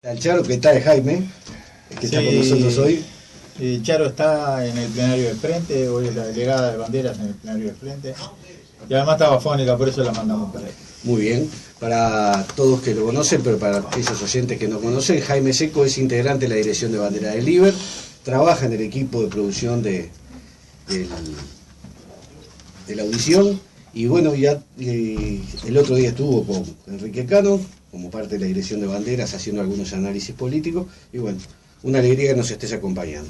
El Charo, que está de Jaime, que está con nosotros hoy. Charo está en el plenario del Frente, hoy es la delegada de banderas en el plenario del Frente. Y además estaba fónica, por eso la mandamos para ahí. Muy bien, para todos que lo conocen, pero para aquellos oyentes que no conocen, Jaime Seco es integrante de la dirección de bandera del Liber, trabaja en el equipo de producción de la audición, y bueno, ya el otro día estuvo con Enrique Cano, como parte de la dirección de banderas, haciendo algunos análisis políticos, y bueno, una alegría que nos estés acompañando.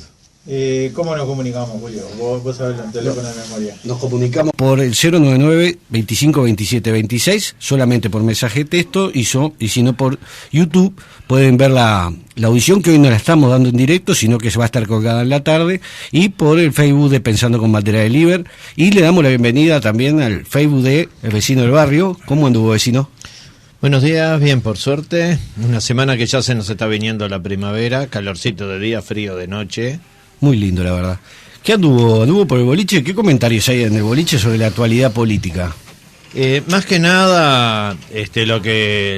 ¿Cómo nos comunicamos, Julio? Vos sabés el teléfono de memoria. Nos comunicamos por el 099-2527-26, solamente por mensaje de texto, y si no por YouTube, pueden ver la audición, que hoy no la estamos dando en directo, sino que se va a estar colgada en la tarde, y por el Facebook de Pensando con Bandera del Liber, y le damos la bienvenida también al Facebook de El Vecino del Barrio. ¿Cómo anduvo, vecino? Buenos días, bien, por suerte. Una semana que ya se nos está viniendo la primavera, calorcito de día, frío de noche. Muy lindo, la verdad. ¿Qué anduvo por el boliche? ¿Qué comentarios hay en el boliche sobre la actualidad política? Más que nada,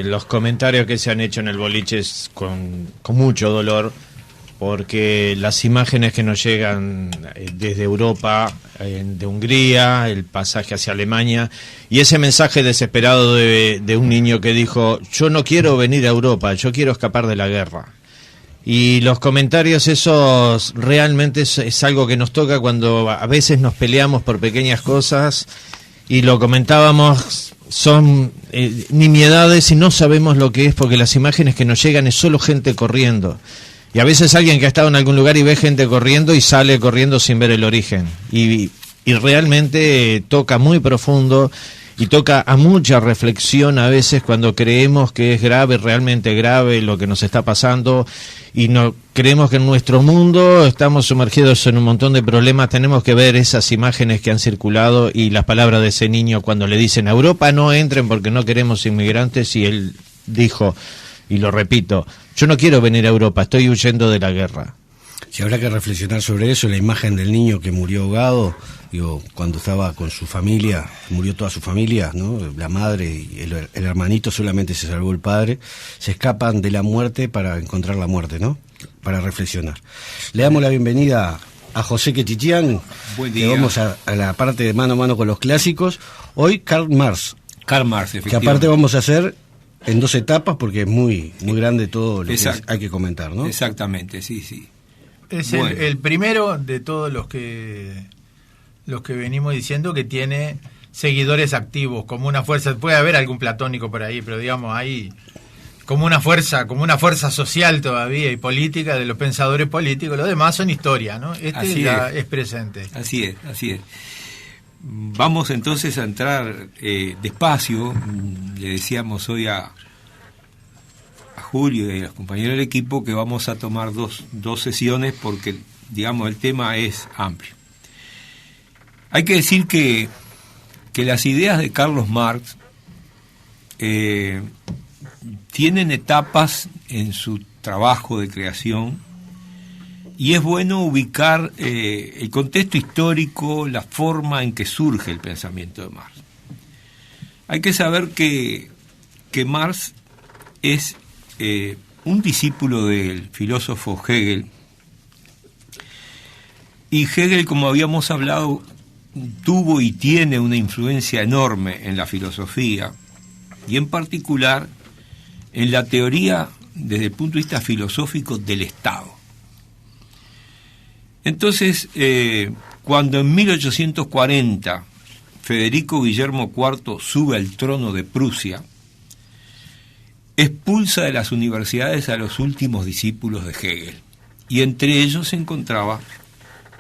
los comentarios que se han hecho en el boliche es con mucho dolor, porque las imágenes que nos llegan desde Europa, de Hungría, el pasaje hacia Alemania, y ese mensaje desesperado de un niño que dijo: yo no quiero venir a Europa, yo quiero escapar de la guerra. Y los comentarios esos realmente es algo que nos toca cuando a veces nos peleamos por pequeñas cosas, y lo comentábamos, son nimiedades y no sabemos lo que es, porque las imágenes que nos llegan es solo gente corriendo. Y a veces alguien que ha estado en algún lugar y ve gente corriendo y sale corriendo sin ver el origen. Y realmente toca muy profundo y toca a mucha reflexión a veces cuando creemos que es grave, realmente grave lo que nos está pasando, y no creemos que en nuestro mundo estamos sumergidos en un montón de problemas. Tenemos que ver esas imágenes que han circulado y las palabras de ese niño cuando le dicen: a Europa no entren porque no queremos inmigrantes, y él dijo, y lo repito: yo no quiero venir a Europa, estoy huyendo de la guerra. Si habrá que reflexionar sobre eso, la imagen del niño que murió ahogado, cuando estaba con su familia, murió toda su familia, ¿no? La madre y el hermanito, solamente se salvó el padre, se escapan de la muerte para encontrar la muerte, ¿no? Para reflexionar. Le damos la bienvenida a José Quechichián. Buen día. Que vamos a la parte de mano a mano con los clásicos. Hoy Karl Marx, efectivamente. Que aparte vamos a hacer en 2 etapas, porque es muy grande todo lo que hay que comentar, ¿no? Exactamente, sí. Es el primero de todos los que venimos diciendo que tiene seguidores activos, como una fuerza. Puede haber algún platónico por ahí, pero digamos, hay como una fuerza social todavía y política de los pensadores políticos. Los demás son historia, ¿no? Es presente. Así es. Vamos entonces a entrar despacio. Le decíamos hoy a Julio y a los compañeros del equipo que vamos a tomar dos sesiones, porque, digamos, el tema es amplio. Hay que decir que las ideas de Carlos Marx tienen etapas en su trabajo de creación, y es bueno ubicar el contexto histórico, la forma en que surge el pensamiento de Marx. Hay que saber que Marx es un discípulo del filósofo Hegel, y Hegel, como habíamos hablado, tuvo y tiene una influencia enorme en la filosofía, y en particular en la teoría desde el punto de vista filosófico del Estado. Entonces, cuando en 1840 Federico Guillermo IV sube al trono de Prusia, expulsa de las universidades a los últimos discípulos de Hegel, y entre ellos se encontraba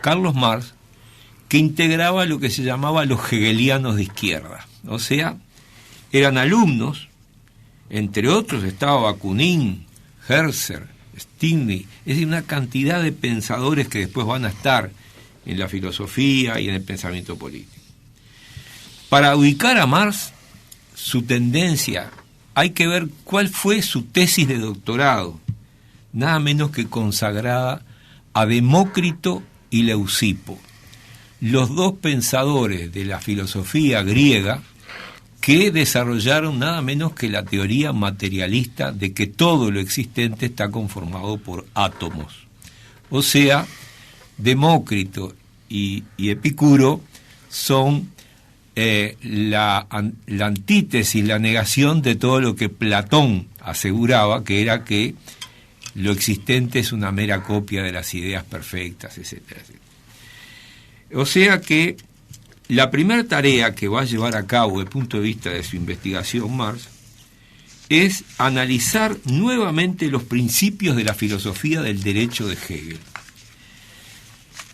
Carlos Marx, que integraba lo que se llamaba los hegelianos de izquierda. O sea, eran alumnos, entre otros estaba Bakunin, Herzer, Stirner, es decir, una cantidad de pensadores que después van a estar en la filosofía y en el pensamiento político. Para ubicar a Marx, su tendencia, hay que ver cuál fue su tesis de doctorado, nada menos que consagrada a Demócrito y Leucipo, los dos pensadores de la filosofía griega que desarrollaron nada menos que la teoría materialista de que todo lo existente está conformado por átomos. O sea, Demócrito y Epicuro son la antítesis, la negación de todo lo que Platón aseguraba, que era que lo existente es una mera copia de las ideas perfectas, etcétera, etcétera. O sea que la primera tarea que va a llevar a cabo desde el punto de vista de su investigación Marx es analizar nuevamente los principios de la filosofía del derecho de Hegel.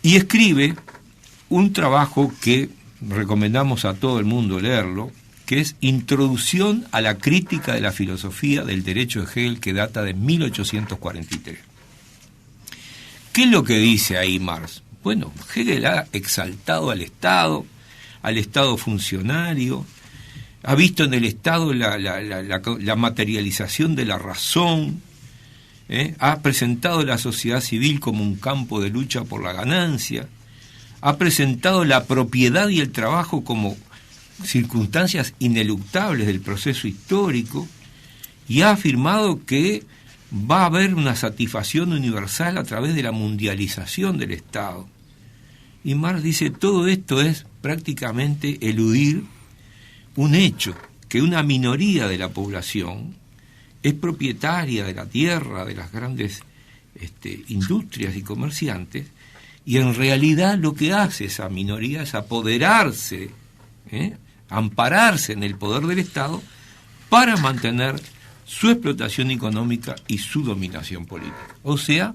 Y escribe un trabajo que recomendamos a todo el mundo leerlo, que es Introducción a la crítica de la filosofía del derecho de Hegel, que data de 1843. ¿Qué es lo que dice ahí Marx? Bueno, Hegel ha exaltado al Estado funcionario, ha visto en el Estado la materialización de la razón, ha presentado la sociedad civil como un campo de lucha por la ganancia, ha presentado la propiedad y el trabajo como circunstancias ineluctables del proceso histórico y ha afirmado que va a haber una satisfacción universal a través de la mundialización del Estado. Y Marx dice, todo esto es prácticamente eludir un hecho, que una minoría de la población es propietaria de la tierra, de las grandes industrias y comerciantes, y en realidad lo que hace esa minoría es apoderarse, ampararse en el poder del Estado para mantener su explotación económica y su dominación política. O sea,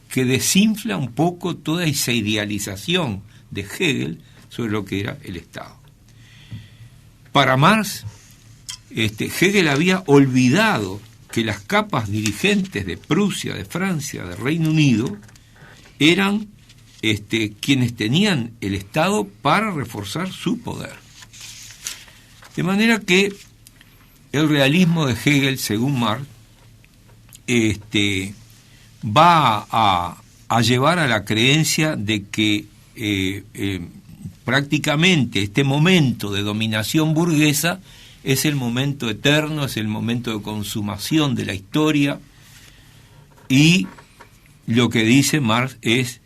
que desinfla un poco toda esa idealización de Hegel sobre lo que era el Estado. Para Marx, Hegel había olvidado que las capas dirigentes de Prusia, de Francia, de Reino Unido, eran quienes tenían el Estado para reforzar su poder. De manera que el realismo de Hegel, según Marx, va a llevar a la creencia de que prácticamente este momento de dominación burguesa es el momento eterno, es el momento de consumación de la historia, y lo que dice Marx es,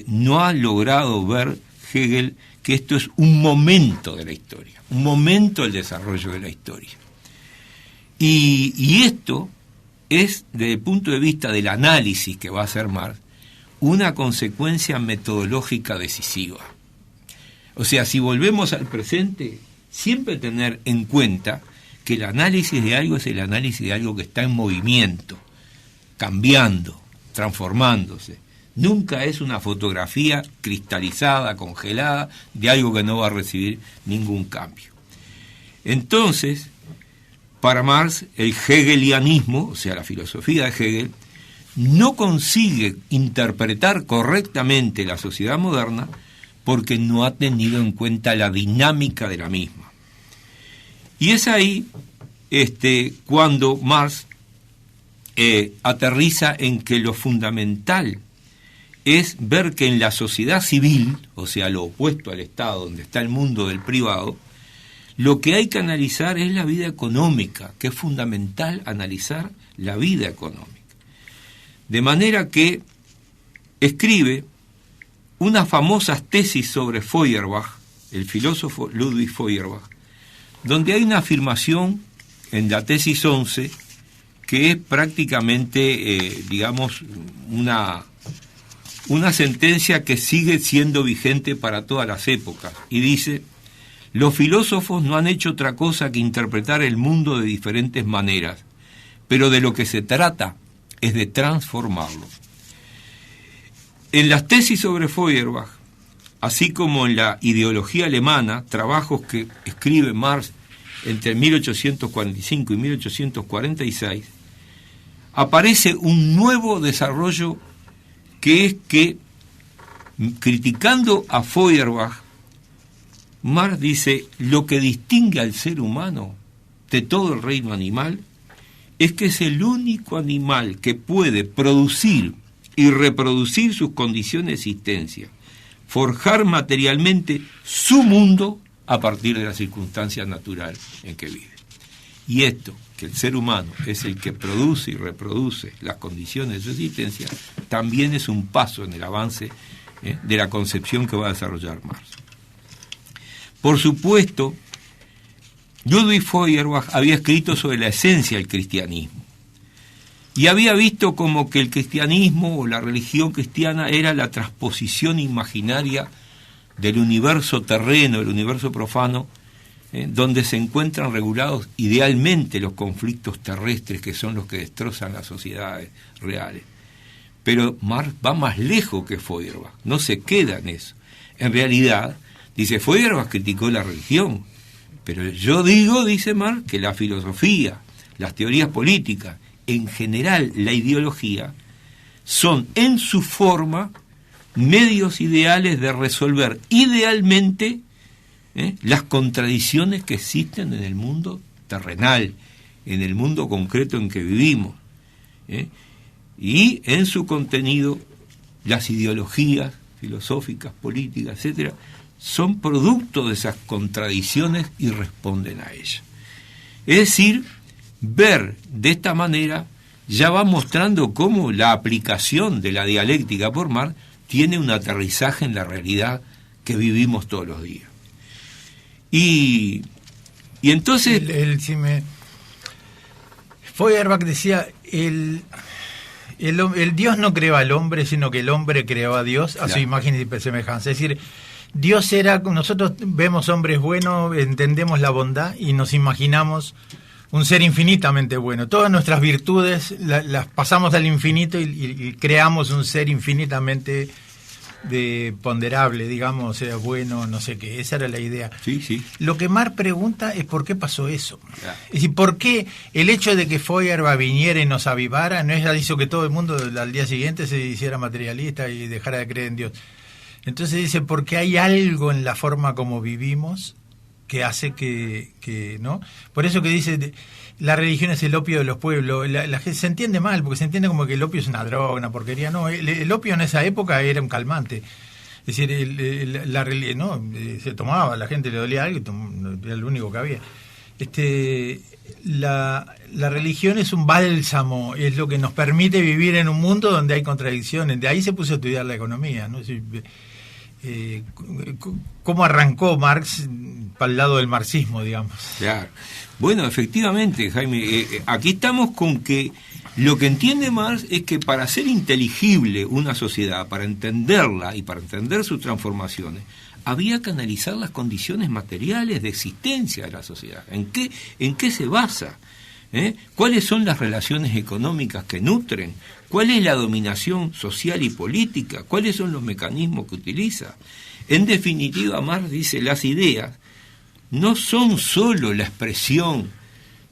no ha logrado ver Hegel que esto es un momento de la historia, un momento del desarrollo de la historia. Y esto es, desde el punto de vista del análisis que va a hacer Marx, una consecuencia metodológica decisiva. O sea, si volvemos al presente, siempre tener en cuenta que el análisis de algo es el análisis de algo que está en movimiento, cambiando, transformándose. Nunca es una fotografía cristalizada, congelada, de algo que no va a recibir ningún cambio. Entonces, para Marx, el hegelianismo, o sea, la filosofía de Hegel, no consigue interpretar correctamente la sociedad moderna porque no ha tenido en cuenta la dinámica de la misma. Y es ahí cuando Marx aterriza en que lo fundamental es ver que en la sociedad civil, o sea, lo opuesto al Estado, donde está el mundo del privado, lo que hay que analizar es la vida económica, que es fundamental analizar la vida económica. De manera que escribe unas famosas tesis sobre Feuerbach, el filósofo Ludwig Feuerbach, donde hay una afirmación en la tesis 11 que es prácticamente, una sentencia que sigue siendo vigente para todas las épocas, y dice: los filósofos no han hecho otra cosa que interpretar el mundo de diferentes maneras, pero de lo que se trata es de transformarlo. En las tesis sobre Feuerbach, así como en la ideología alemana, trabajos que escribe Marx entre 1845 y 1846, aparece un nuevo desarrollo que es que, criticando a Feuerbach, Marx dice: lo que distingue al ser humano de todo el reino animal es que es el único animal que puede producir y reproducir sus condiciones de existencia, forjar materialmente su mundo a partir de la circunstancia natural en que vive. Y esto, que el ser humano es el que produce y reproduce las condiciones de su existencia, también es un paso en el avance de la concepción que va a desarrollar Marx. Por supuesto, Ludwig Feuerbach había escrito sobre la esencia del cristianismo y había visto como que el cristianismo o la religión cristiana era la transposición imaginaria del universo terreno, del universo profano, donde se encuentran regulados idealmente los conflictos terrestres que son los que destrozan las sociedades reales. Pero Marx va más lejos que Feuerbach, no se queda en eso. En realidad, dice, Feuerbach criticó la religión, pero yo digo, dice Marx, que la filosofía, las teorías políticas, en general la ideología, son en su forma medios ideales de resolver idealmente las contradicciones que existen en el mundo terrenal, en el mundo concreto en que vivimos. Y en su contenido, las ideologías filosóficas, políticas, etcétera, son producto de esas contradicciones y responden a ellas. Es decir, ver de esta manera ya va mostrando cómo la aplicación de la dialéctica por Marx tiene un aterrizaje en la realidad que vivimos todos los días. Y entonces... Feuerbach decía, el Dios no creó al hombre, sino que el hombre creó a Dios a su imagen y semejanza. Es decir, Dios era, nosotros vemos hombres buenos, entendemos la bondad y nos imaginamos un ser infinitamente bueno. Todas nuestras virtudes las pasamos al infinito y creamos un ser infinitamente ponderable, digamos, o sea, bueno, no sé qué. Esa era la idea. Sí, sí. Lo que Marx pregunta es por qué pasó eso. Claro. Es decir, por qué el hecho de que Feuerbach viniera y nos avivara no hizo que todo el mundo al día siguiente se hiciera materialista y dejara de creer en Dios. Entonces dice, porque hay algo en la forma como vivimos que hace que ¿no? Por eso que dice, la religión es el opio de los pueblos. La gente se entiende mal, porque se entiende como que el opio es una droga, una porquería. No, el opio en esa época era un calmante. Es decir, la religión, no, se tomaba, la gente le dolía algo, era lo único que había. La religión es un bálsamo, es lo que nos permite vivir en un mundo donde hay contradicciones. De ahí se puso a estudiar la economía, ¿no? ¿Cómo arrancó Marx para el lado del marxismo, digamos? Claro. Bueno, efectivamente, Jaime, aquí estamos con que lo que entiende Marx es que para ser inteligible una sociedad, para entenderla y para entender sus transformaciones, había que analizar las condiciones materiales de existencia de la sociedad. ¿En qué se basa? ¿Cuáles son las relaciones económicas que nutren? ¿Cuál es la dominación social y política? ¿Cuáles son los mecanismos que utiliza? En definitiva, Marx dice, las ideas no son sólo la expresión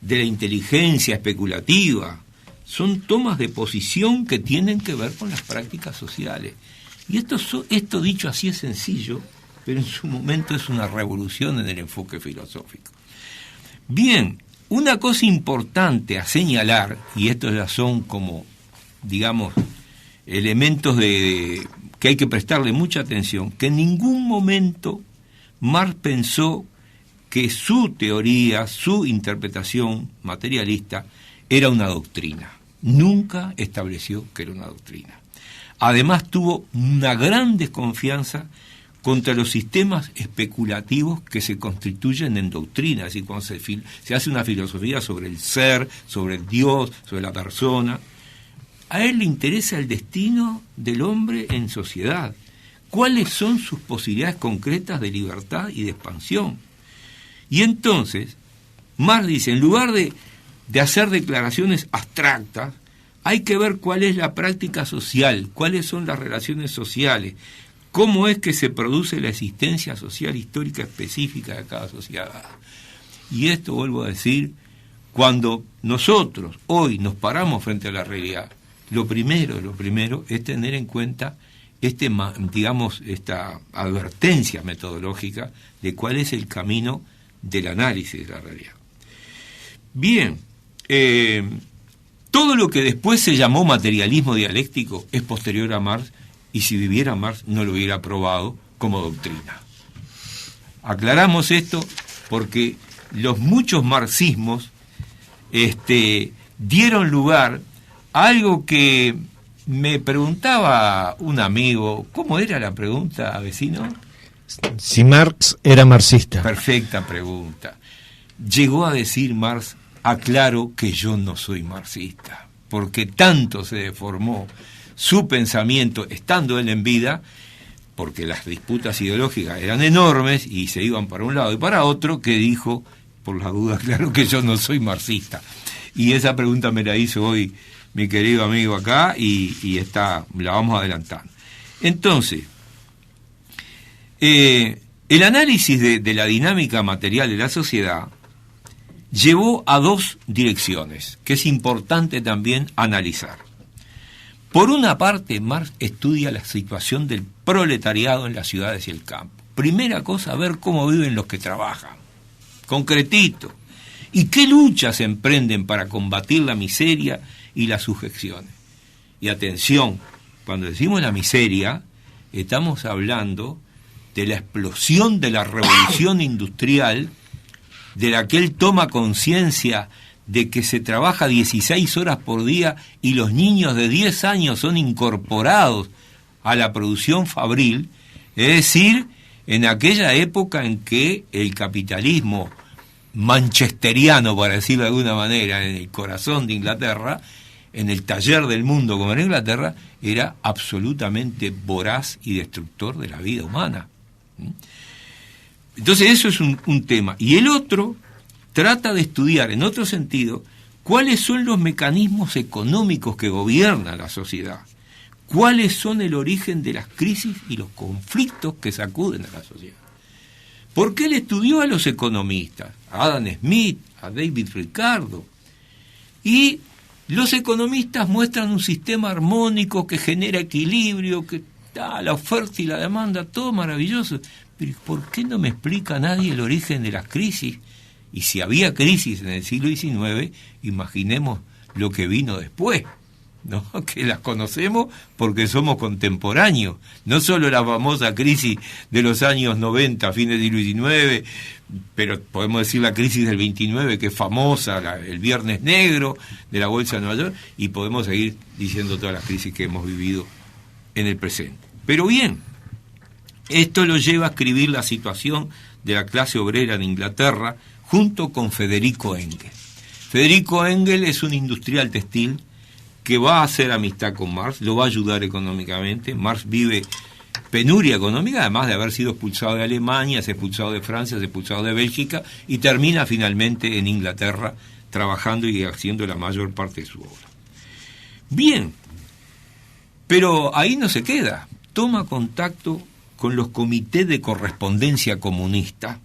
de la inteligencia especulativa, son tomas de posición que tienen que ver con las prácticas sociales. Y esto dicho así es sencillo, pero en su momento es una revolución en el enfoque filosófico. Bien, una cosa importante a señalar, y estos ya son como, digamos, elementos que hay que prestarle mucha atención, que en ningún momento Marx pensó que su teoría, su interpretación materialista era una doctrina. Nunca estableció que era una doctrina. Además tuvo una gran desconfianza contra los sistemas especulativos que se constituyen en doctrina, es decir, cuando se hace una filosofía sobre el ser, sobre el Dios, sobre la persona. A él le interesa el destino del hombre en sociedad. ¿Cuáles son sus posibilidades concretas de libertad y de expansión? Y entonces, Marx dice, en lugar de hacer declaraciones abstractas, hay que ver cuál es la práctica social, cuáles son las relaciones sociales, cómo es que se produce la existencia social histórica específica de cada sociedad. Y esto, vuelvo a decir, cuando nosotros hoy nos paramos frente a la realidad, lo primero es tener en cuenta esta advertencia metodológica de cuál es el camino del análisis de la realidad. Bien, todo lo que después se llamó materialismo dialéctico es posterior a Marx, y si viviera Marx no lo hubiera aprobado como doctrina. Aclaramos esto porque los muchos marxismos dieron lugar a algo que me preguntaba un amigo. ¿Cómo era la pregunta, vecino? Si Marx era marxista. Perfecta pregunta. Llegó a decir Marx: aclaro que yo no soy marxista, porque tanto se deformó su pensamiento estando él en vida, porque las disputas ideológicas eran enormes y se iban para un lado y para otro, que dijo, por la duda, claro que yo no soy marxista. Y esa pregunta me la hizo hoy mi querido amigo acá y la vamos adelantando. Entonces, el análisis de la dinámica material de la sociedad llevó a dos direcciones que es importante también analizar. Por una parte, Marx estudia la situación del proletariado en las ciudades y el campo. Primera cosa, ver cómo viven los que trabajan, concretito, y qué luchas emprenden para combatir la miseria y las sujeciones. Y atención, cuando decimos la miseria, estamos hablando de la explosión de la revolución industrial, de la que él toma conciencia de que se trabaja 16 horas por día y los niños de 10 años son incorporados a la producción fabril, es decir, en aquella época en que el capitalismo manchesteriano, para decirlo de alguna manera, en el corazón de Inglaterra, en el taller del mundo como en Inglaterra, era absolutamente voraz y destructor de la vida humana. Entonces eso es un tema. Y el otro trata de estudiar, en otro sentido, cuáles son los mecanismos económicos que gobiernan la sociedad, cuáles son el origen de las crisis y los conflictos que sacuden a la sociedad. Porque él estudió a los economistas, a Adam Smith, a David Ricardo, y los economistas muestran un sistema armónico que genera equilibrio, que da la oferta y la demanda, todo maravilloso. Pero ¿por qué no me explica nadie el origen de las crisis? Y si había crisis en el siglo XIX, imaginemos lo que vino después, ¿no? Que las conocemos porque somos contemporáneos. No solo la famosa crisis de los años 90, fines del siglo XIX, pero podemos decir la crisis del 29, que es famosa, el Viernes Negro de la Bolsa de Nueva York, y podemos seguir diciendo todas las crisis que hemos vivido en el presente. Pero bien, esto lo lleva a escribir la situación de la clase obrera en Inglaterra junto con Federico Engels. Federico Engels es un industrial textil que va a hacer amistad con Marx, lo va a ayudar económicamente. Marx vive penuria económica, además de haber sido expulsado de Alemania, es expulsado de Francia, es expulsado de Bélgica, y termina finalmente en Inglaterra trabajando y haciendo la mayor parte de su obra. Bien, pero ahí no se queda. Toma contacto con los comités de correspondencia comunista,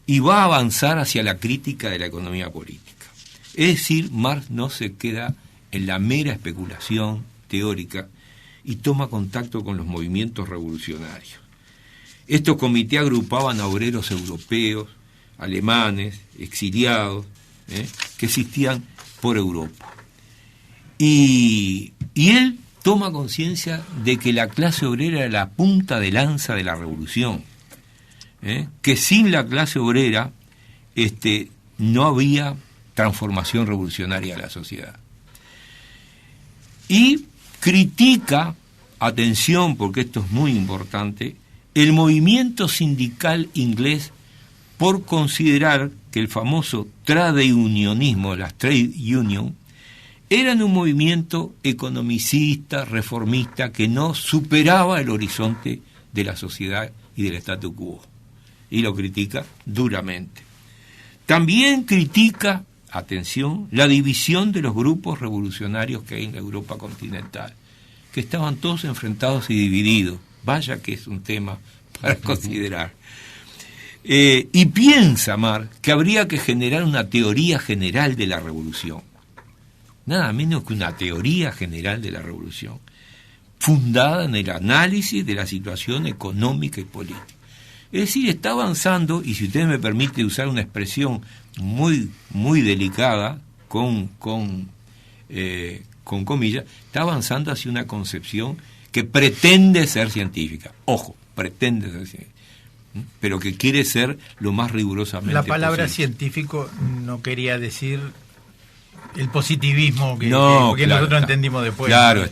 y va a avanzar hacia la crítica de la economía política. Es decir, Marx no se queda en la mera especulación teórica y toma contacto con los movimientos revolucionarios. Estos comités agrupaban a obreros europeos, alemanes, exiliados, que existían por Europa. Y él toma conciencia de que la clase obrera era la punta de lanza de la revolución, que sin la clase obrera no había transformación revolucionaria de la sociedad. Y critica, atención porque esto es muy importante, el movimiento sindical inglés por considerar que el famoso trade unionismo, las trade union, eran un movimiento economicista, reformista, que no superaba el horizonte de la sociedad y del statu quo. Y lo critica duramente. También critica, atención, la división de los grupos revolucionarios que hay en la Europa continental, que estaban todos enfrentados y divididos. Vaya que es un tema para considerar. Y piensa Marx que habría que generar una teoría general de la revolución. Nada menos que una teoría general de la revolución, fundada en el análisis de la situación económica y política. Es decir, está avanzando, y si usted me permite usar una expresión muy, muy delicada, con comillas, está avanzando hacia una concepción que pretende ser científica. Ojo, pretende ser científica. pero que quiere ser lo más rigurosamente La palabra posible. científico no quería decir el positivismo que No, claro, nosotros entendimos después. Claro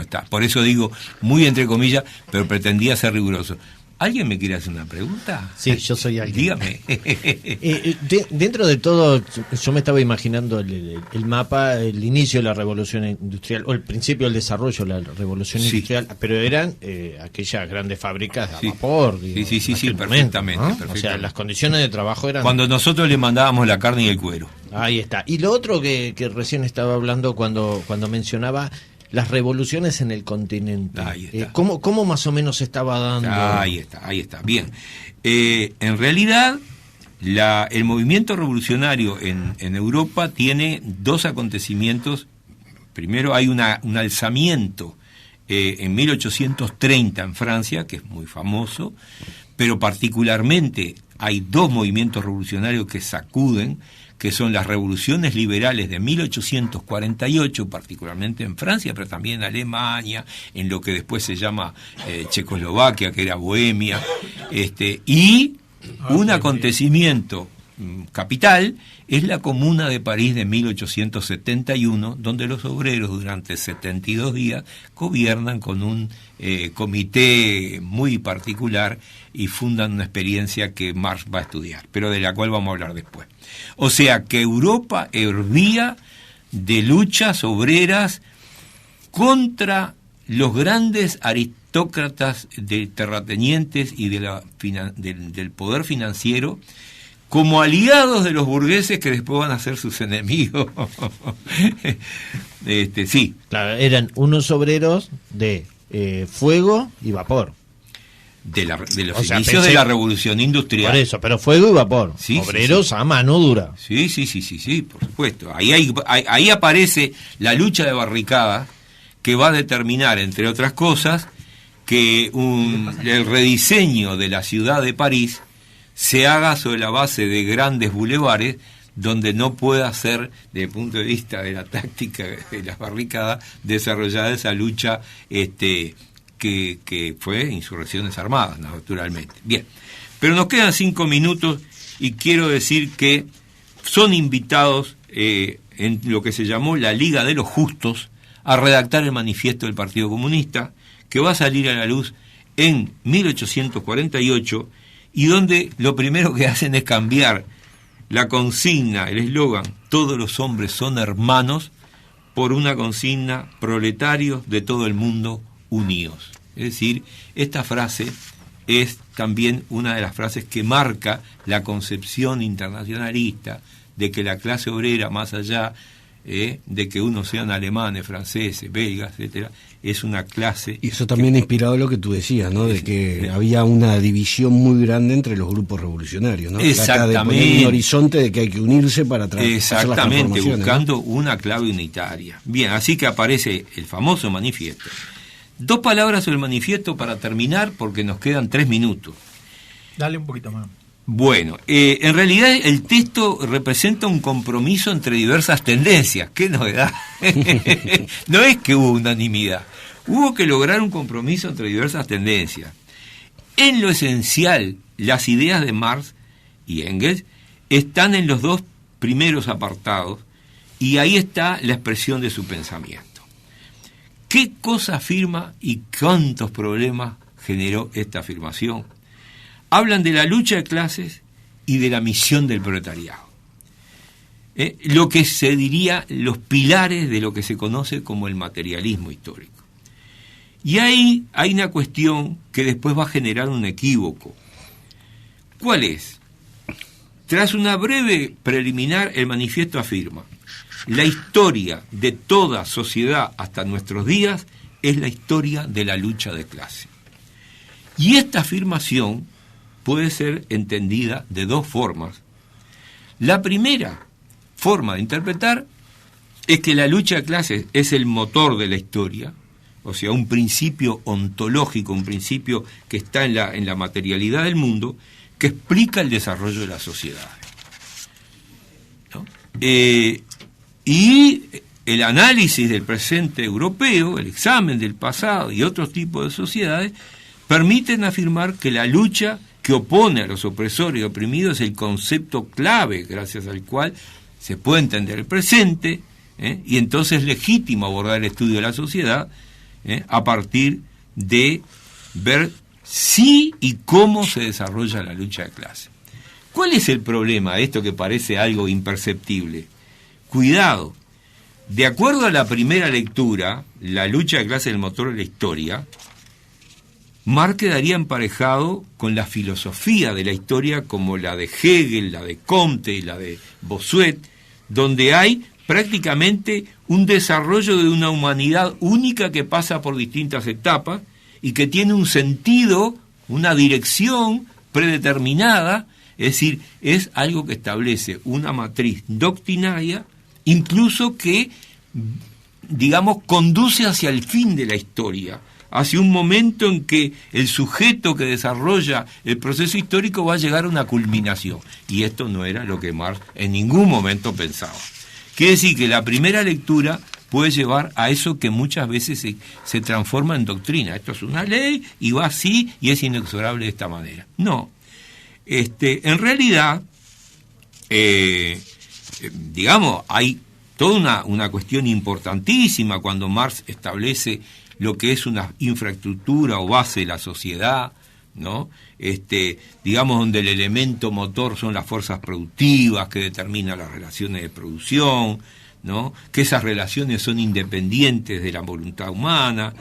está. Por eso digo, muy entre comillas, pero pretendía ser riguroso. ¿Alguien me quiere hacer una pregunta? Sí, yo soy alguien. Dígame. Dentro de todo, yo me estaba imaginando el mapa, el inicio de la revolución industrial, o el principio del desarrollo de la revolución Sí. industrial, pero eran aquellas grandes fábricas a Sí. vapor. Digo, Sí, en aquel momento, perfectamente, ¿no? perfectamente. O sea, las condiciones de trabajo eran... Cuando nosotros le mandábamos la carne y el cuero. Ahí está. Y lo otro que recién estaba hablando cuando mencionaba las revoluciones en el continente. Ahí está. ¿Cómo más o menos se estaba dando? Ahí está. Bien. En realidad, el movimiento revolucionario en Europa tiene dos acontecimientos. Primero hay un alzamiento en 1830 en Francia, que es muy famoso, pero particularmente hay dos movimientos revolucionarios que sacuden, que son las revoluciones liberales de 1848, particularmente en Francia, pero también en Alemania, en lo que después se llama Checoslovaquia, que era Bohemia, y un acontecimiento capital es la Comuna de París de 1871, donde los obreros durante 72 días gobiernan con un comité muy particular y fundan una experiencia que Marx va a estudiar, pero de la cual vamos a hablar después. O sea que Europa hervía de luchas obreras contra los grandes aristócratas de terratenientes y del poder financiero, como aliados de los burgueses que después van a ser sus enemigos. Sí. Claro, eran unos obreros de fuego y vapor. De los O sea, inicios de la revolución industrial. Por eso, pero fuego y vapor. Sí, obreros sí. a mano dura. Sí, por supuesto. Ahí aparece la lucha de barricadas que va a determinar, entre otras cosas, que el rediseño de la ciudad de París se haga sobre la base de grandes bulevares donde no pueda ser, desde el punto de vista de la táctica de las barricadas, desarrollada esa lucha que fue insurrecciones armadas, naturalmente. Bien, pero nos quedan 5 minutos y quiero decir que son invitados en lo que se llamó la Liga de los Justos a redactar el manifiesto del Partido Comunista, que va a salir a la luz en 1848, y donde lo primero que hacen es cambiar la consigna, el eslogan, todos los hombres son hermanos, por una consigna, proletarios de todo el mundo unidos. Es decir, esta frase es también una de las frases que marca la concepción internacionalista de que la clase obrera, más allá de que unos sean alemanes, franceses, belgas, etcétera, es una clase... Y eso también ha inspirado lo que tú decías, ¿no? De que había una división muy grande entre los grupos revolucionarios, ¿no? Exactamente. Trata de poner un horizonte de que hay que unirse para hacer las Exactamente, transformaciones, buscando, ¿no? una clave unitaria. Bien, así que aparece el famoso manifiesto. 2 palabras sobre el manifiesto para terminar, porque nos quedan 3 minutos. Dale un poquito más. Bueno, en realidad el texto representa un compromiso entre diversas tendencias. ¡Qué novedad! No es que hubo unanimidad, hubo que lograr un compromiso entre diversas tendencias. En lo esencial, las ideas de Marx y Engels están en los 2 primeros apartados, y ahí está la expresión de su pensamiento. ¿Qué cosa afirma y cuántos problemas generó esta afirmación? Hablan de la lucha de clases y de la misión del proletariado. Lo que se diría los pilares de lo que se conoce como el materialismo histórico. Y ahí hay una cuestión que después va a generar un equívoco. ¿Cuál es? Tras una breve preliminar, el manifiesto afirma: la historia de toda sociedad hasta nuestros días es la historia de la lucha de clase. Y esta afirmación puede ser entendida de 2 formas. La primera forma de interpretar es que la lucha de clases es el motor de la historia, o sea, un principio ontológico, un principio que está en la materialidad del mundo, que explica el desarrollo de las sociedades, ¿no? Y el análisis del presente europeo, el examen del pasado y otros tipos de sociedades permiten afirmar que la lucha que opone a los opresores y oprimidos es el concepto clave gracias al cual se puede entender el presente, y entonces es legítimo abordar el estudio de la sociedad a partir de ver si y cómo se desarrolla la lucha de clase. ¿Cuál es el problema de esto que parece algo imperceptible? Cuidado, de acuerdo a la primera lectura, la lucha de clase del motor de la historia, Marx quedaría emparejado con la filosofía de la historia como la de Hegel, la de Comte y la de Bossuet, donde hay prácticamente un desarrollo de una humanidad única que pasa por distintas etapas y que tiene un sentido, una dirección predeterminada, es decir, es algo que establece una matriz doctrinaria, incluso que, digamos, conduce hacia el fin de la historia, hacia un momento en que el sujeto que desarrolla el proceso histórico va a llegar a una culminación. Y esto no era lo que Marx en ningún momento pensaba. Quiere decir que la primera lectura puede llevar a eso que muchas veces se transforma en doctrina. Esto es una ley y va así y es inexorable de esta manera. No. En realidad, digamos, hay toda una cuestión importantísima cuando Marx establece lo que es una infraestructura o base de la sociedad, ¿no? Digamos, donde el elemento motor son las fuerzas productivas que determinan las relaciones de producción, ¿no? Que esas relaciones son independientes de la voluntad humana,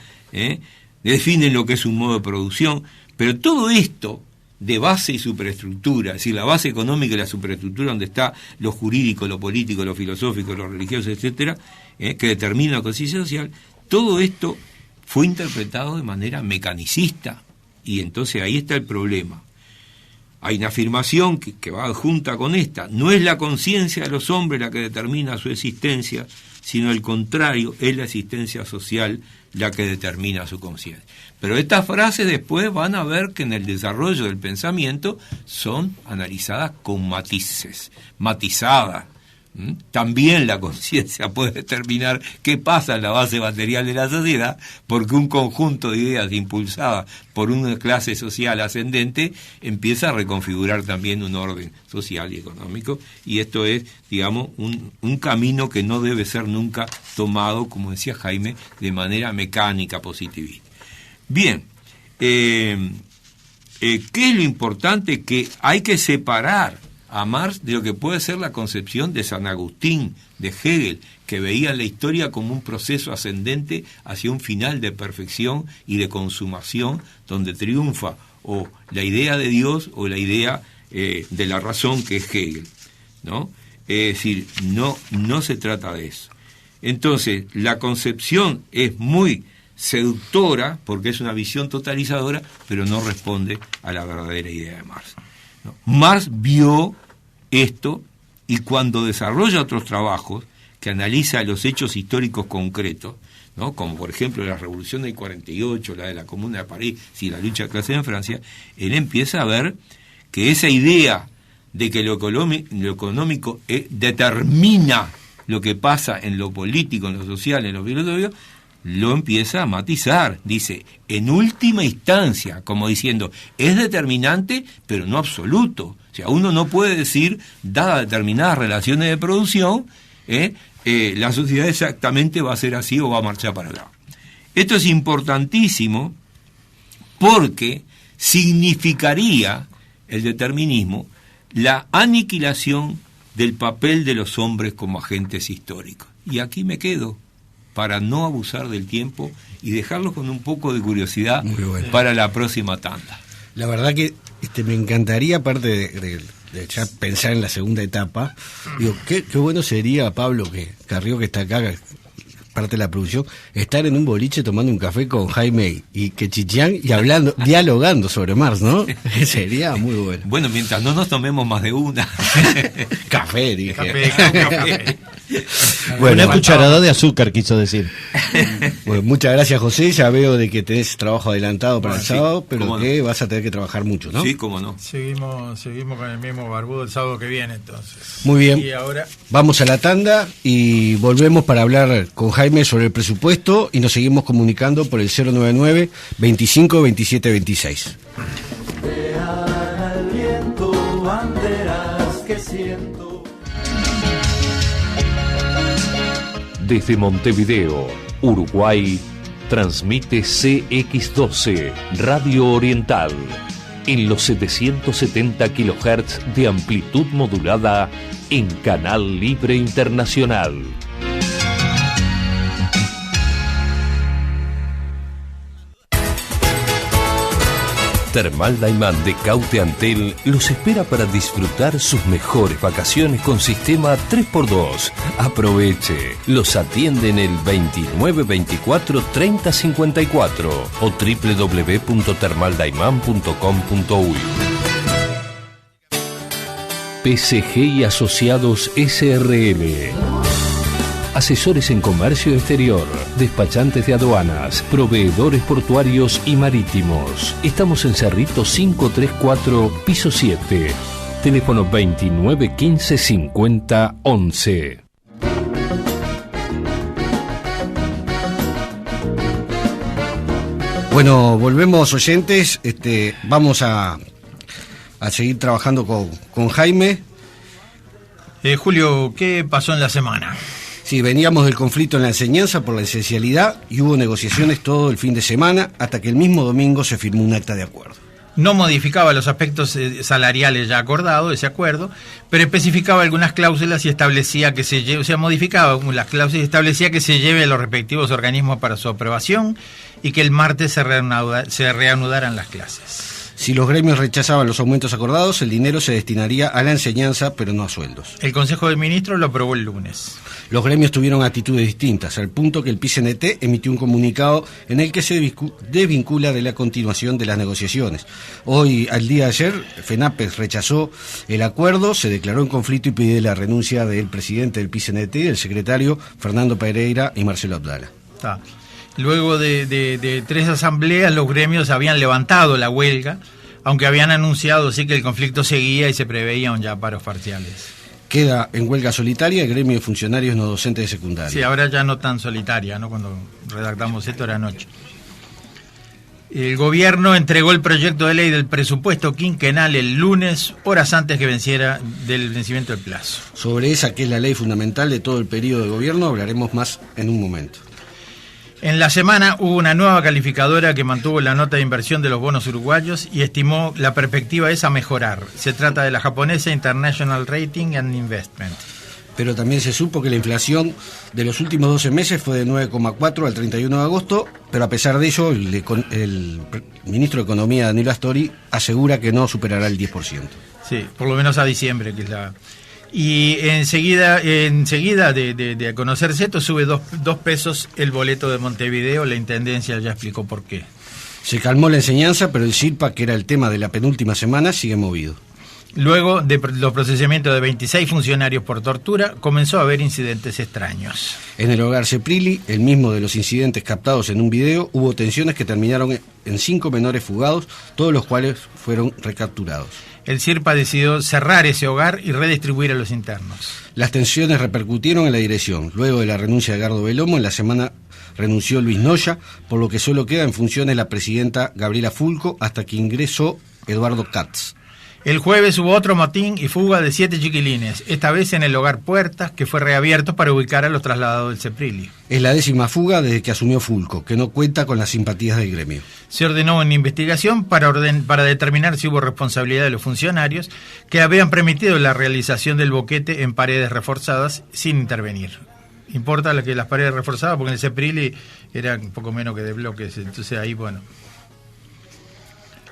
definen lo que es un modo de producción, pero todo esto de base y superestructura, es decir, la base económica y la superestructura donde está lo jurídico, lo político, lo filosófico, lo religioso, etcétera, que determina la conciencia social, todo esto fue interpretado de manera mecanicista, y entonces ahí está el problema. Hay una afirmación que va junta con esta: no es la conciencia de los hombres la que determina su existencia, sino al contrario, es la existencia social la que determina su conciencia. Pero estas frases después van a ver que en el desarrollo del pensamiento son analizadas con matices, matizadas. También la conciencia puede determinar qué pasa en la base material de la sociedad, porque un conjunto de ideas impulsadas por una clase social ascendente empieza a reconfigurar también un orden social y económico, y esto es, digamos, un camino que no debe ser nunca tomado, como decía Jaime, de manera mecánica, positivista. Bien, ¿qué es lo importante? Que hay que separar a Marx de lo que puede ser la concepción de San Agustín, de Hegel, que veía la historia como un proceso ascendente hacia un final de perfección y de consumación, donde triunfa o la idea de Dios o la idea de la razón, que es Hegel, ¿no? Es decir, no se trata de eso. Entonces, la concepción es muy seductora porque es una visión totalizadora, pero no responde a la verdadera idea de Marx. Marx vio esto y cuando desarrolla otros trabajos que analiza los hechos históricos concretos, ¿no? Como por ejemplo la Revolución del 48, la de la Comuna de París y la lucha de clase en Francia, él empieza a ver que esa idea de que lo económico determina lo que pasa en lo político, en lo social, en lo filosófico, lo empieza a matizar. Dice, en última instancia, como diciendo, es determinante, pero no absoluto. O sea, uno no puede decir, dadas determinadas relaciones de producción, la sociedad exactamente va a ser así o va a marchar para allá. Esto es importantísimo porque significaría el determinismo la aniquilación del papel de los hombres como agentes históricos. Y aquí me quedo, para no abusar del tiempo y dejarlo con un poco de curiosidad para la próxima tanda. La verdad que me encantaría, aparte de ya pensar en la segunda etapa, digo, qué bueno sería, Pablo, que Carrió, que está acá, parte de la producción, estar en un boliche tomando un café con Jaime y Quechichián y hablando, dialogando sobre Marx, ¿no? Sería muy bueno. Bueno, mientras no nos tomemos más de una. Café, dije. Café. Bueno, una cucharada de azúcar, quiso decir. Bueno, muchas gracias, José. Ya veo de que tenés trabajo adelantado para el sábado, pero que vas a tener que trabajar mucho, ¿no? Sí, cómo no. Seguimos con el mismo barbudo el sábado que viene, entonces. Muy bien. Y ahora vamos a la tanda y volvemos para hablar con Jaime sobre el presupuesto y nos seguimos comunicando por el 099 25 27 26. Desde Montevideo, Uruguay, transmite CX12, Radio Oriental, en los 770 kHz de amplitud modulada en Canal Libre Internacional. Termal Daimán de Caute Antel los espera para disfrutar sus mejores vacaciones con sistema 3x2. Aproveche. Los atienden el 29 24 30 54 o www.termaldaiman.com.uy. PSG y Asociados SRL. Asesores en comercio exterior, despachantes de aduanas, proveedores portuarios y marítimos. Estamos en Cerrito 534, piso 7. Teléfono 29 15 50 11. Bueno, volvemos, oyentes. Vamos a seguir trabajando con Jaime. Julio, ¿qué pasó en la semana? Sí, veníamos del conflicto en la enseñanza por la esencialidad y hubo negociaciones todo el fin de semana hasta que el mismo domingo se firmó un acta de acuerdo. No modificaba los aspectos salariales ya acordados, ese acuerdo, pero especificaba algunas cláusulas y establecía que se lleve, modificaba las cláusulas y establecía que se lleve a los respectivos organismos para su aprobación y que el martes se reanudaran las clases. Si los gremios rechazaban los aumentos acordados, el dinero se destinaría a la enseñanza, pero no a sueldos. El Consejo de Ministros lo aprobó el lunes. Los gremios tuvieron actitudes distintas, al punto que el PCNT emitió un comunicado en el que se desvincula de la continuación de las negociaciones. Hoy, al día de ayer, FENAPES rechazó el acuerdo, se declaró en conflicto y pide la renuncia del presidente del PCNT, del secretario Fernando Pereira y Marcelo Abdala. Está. Luego de 3 asambleas, los gremios habían levantado la huelga, aunque habían anunciado sí que el conflicto seguía y se preveían ya paros parciales. Queda en huelga solitaria el gremio de funcionarios no docentes de secundaria. Sí, ahora ya no tan solitaria, ¿no? Cuando redactamos esto era anoche. El gobierno entregó el proyecto de ley del presupuesto quinquenal el lunes, horas antes que venciera del vencimiento del plazo. Sobre esa, que es la ley fundamental de todo el periodo de gobierno, hablaremos más en un momento. En la semana hubo una nueva calificadora que mantuvo la nota de inversión de los bonos uruguayos y estimó la perspectiva es a mejorar. Se trata de la japonesa International Rating and Investment. Pero también se supo que la inflación de los últimos 12 meses fue de 9,4 al 31 de agosto, pero a pesar de ello, el ministro de Economía, Danilo Astori, asegura que no superará el 10%. Sí, por lo menos a diciembre, que es la... Y enseguida de conocerse esto, sube 2 pesos el boleto de Montevideo. La Intendencia ya explicó por qué. Se calmó la enseñanza, pero el SIRPA, que era el tema de la penúltima semana, sigue movido. Luego de los procesamientos de 26 funcionarios por tortura, comenzó a haber incidentes extraños. En el hogar Ceprilli, el mismo de los incidentes captados en un video, hubo tensiones que terminaron en 5 menores fugados, todos los cuales fueron recapturados. El SIRPA decidió cerrar ese hogar y redistribuir a los internos. Las tensiones repercutieron en la dirección. Luego de la renuncia de Edgardo Belomo, en la semana renunció Luis Noya, por lo que solo queda en funciones la presidenta Gabriela Fulco hasta que ingresó Eduardo Katz. El jueves hubo otro motín y fuga de 7 chiquilines, esta vez en el hogar Puertas, que fue reabierto para ubicar a los trasladados del Ceprilli. Es la 10ª fuga desde que asumió Fulco, que no cuenta con las simpatías del gremio. Se ordenó una investigación para determinar si hubo responsabilidad de los funcionarios que habían permitido la realización del boquete en paredes reforzadas sin intervenir. Importa que las paredes reforzadas, porque en el Ceprilli eran un poco menos que de bloques, entonces ahí, bueno...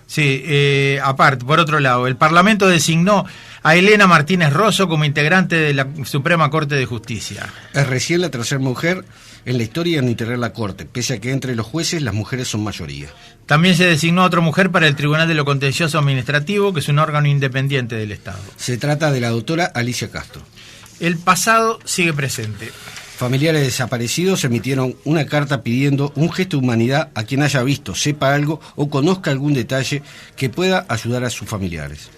Sí, aparte, por otro lado, el Parlamento designó a Elena Martínez Rosso como integrante de la Suprema Corte de Justicia. Es recién la tercera mujer en la historia en integrar la Corte, pese a que entre los jueces las mujeres son mayoría. También se designó a otra mujer para el Tribunal de lo Contencioso Administrativo, que es un órgano independiente del Estado. Se trata de la doctora Alicia Castro. El pasado sigue presente. Familiares desaparecidos emitieron una carta pidiendo un gesto de humanidad a quien haya visto, sepa algo o conozca algún detalle que pueda ayudar a sus familiares.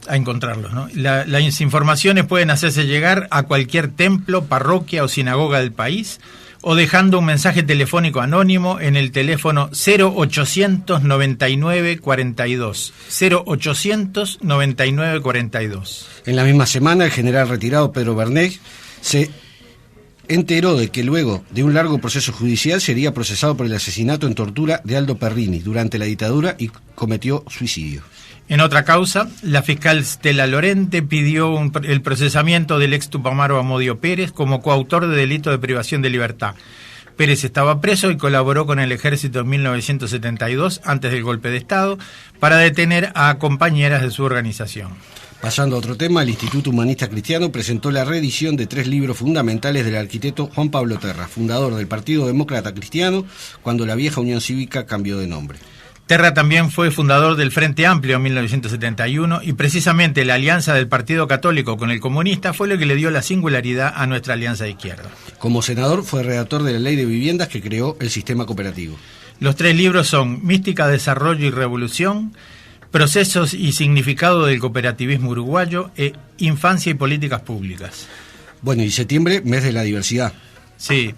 A encontrarlos, ¿no? Las informaciones pueden hacerse llegar a cualquier templo, parroquia o sinagoga del país o dejando un mensaje telefónico anónimo en el teléfono 0800 99 42. 0800 99 42. En la misma semana, el general retirado Pedro Bernés se enteró de que luego de un largo proceso judicial sería procesado por el asesinato en tortura de Aldo Perrini durante la dictadura y cometió suicidio. En otra causa, la fiscal Stella Lorente pidió el procesamiento del ex Tupamaro Amodio Pérez como coautor de delito de privación de libertad. Pérez estaba preso y colaboró con el ejército en 1972, antes del golpe de Estado, para detener a compañeras de su organización. Pasando a otro tema, el Instituto Humanista Cristiano presentó la reedición de 3 libros fundamentales del arquitecto Juan Pablo Terra, fundador del Partido Demócrata Cristiano, cuando la vieja Unión Cívica cambió de nombre. Terra también fue fundador del Frente Amplio en 1971 y precisamente la alianza del Partido Católico con el comunista fue lo que le dio la singularidad a nuestra alianza de izquierda. Como senador fue redactor de la Ley de Viviendas que creó el sistema cooperativo. Los 3 libros son Mística, Desarrollo y Revolución, Procesos y Significado del Cooperativismo Uruguayo e Infancia y Políticas Públicas. Bueno, y septiembre, mes de la diversidad. Sí.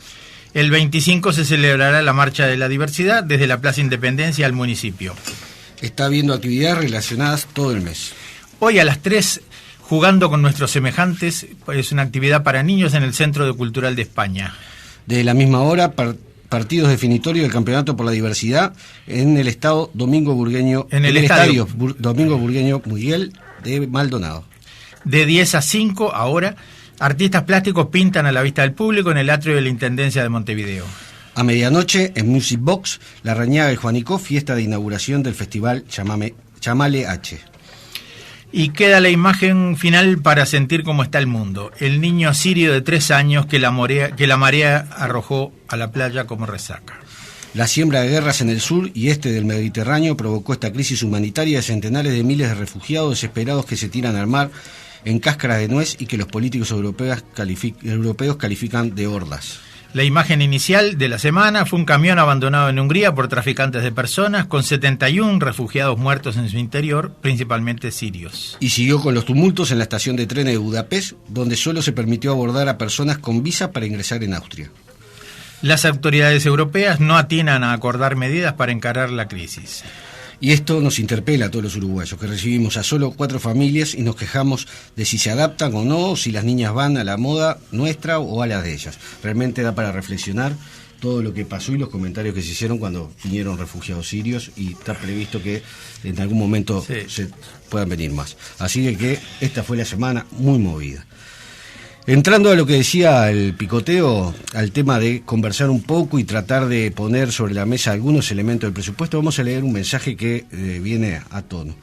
El 25 se celebrará la Marcha de la Diversidad desde la Plaza Independencia al municipio. Está habiendo actividades relacionadas todo el mes. Hoy a las 3, Jugando con nuestros semejantes, es una actividad para niños en el Centro Cultural de España. De la misma hora, partidos definitorios del Campeonato por la Diversidad en el Estadio Domingo Burgueño Miguel de Maldonado. De 10 a 5, ahora, artistas plásticos pintan a la vista del público en el atrio de la Intendencia de Montevideo. A medianoche, en Music Box, La Rañaga y Juanico, fiesta de inauguración del festival Chamale H. Y queda la imagen final para sentir cómo está el mundo. El niño sirio de 3 años que la marea arrojó a la playa como resaca. La siembra de guerras en el sur y este del Mediterráneo provocó esta crisis humanitaria de centenares de miles de refugiados desesperados que se tiran al mar en cáscaras de nuez y que los políticos europeos califican de hordas. La imagen inicial de la semana fue un camión abandonado en Hungría por traficantes de personas con 71 refugiados muertos en su interior, principalmente sirios. Y siguió con los tumultos en la estación de trenes de Budapest, donde solo se permitió abordar a personas con visa para ingresar en Austria. Las autoridades europeas no atinan a acordar medidas para encarar la crisis. Y esto nos interpela a todos los uruguayos, que recibimos a solo 4 familias y nos quejamos de si se adaptan o no, si las niñas van a la moda nuestra o a la de ellas. Realmente da para reflexionar todo lo que pasó y los comentarios que se hicieron cuando vinieron refugiados sirios, y está previsto que en algún momento se puedan venir más. Así que esta fue la semana muy movida. Entrando a lo que decía el picoteo, al tema de conversar un poco y tratar de poner sobre la mesa algunos elementos del presupuesto, vamos a leer un mensaje que viene a tono.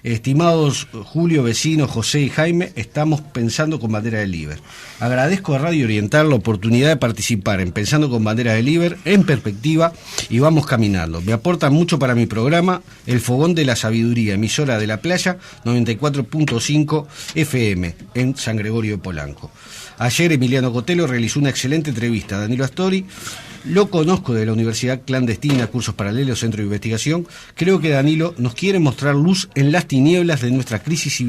Estimados Julio, vecinos, José y Jaime, estamos pensando con bandera del Liber. Agradezco a Radio Oriental la oportunidad de participar en Pensando con bandera del Liber en perspectiva y vamos caminando. Me aportan mucho para mi programa El Fogón de la Sabiduría, emisora de La Playa, 94.5 FM en San Gregorio de Polanco. Ayer Emiliano Cotelo realizó una excelente entrevista a Danilo Astori. Lo conozco de la Universidad Clandestina, cursos paralelos, centro de investigación. Creo que Danilo nos quiere mostrar luz en las tinieblas de nuestra crisis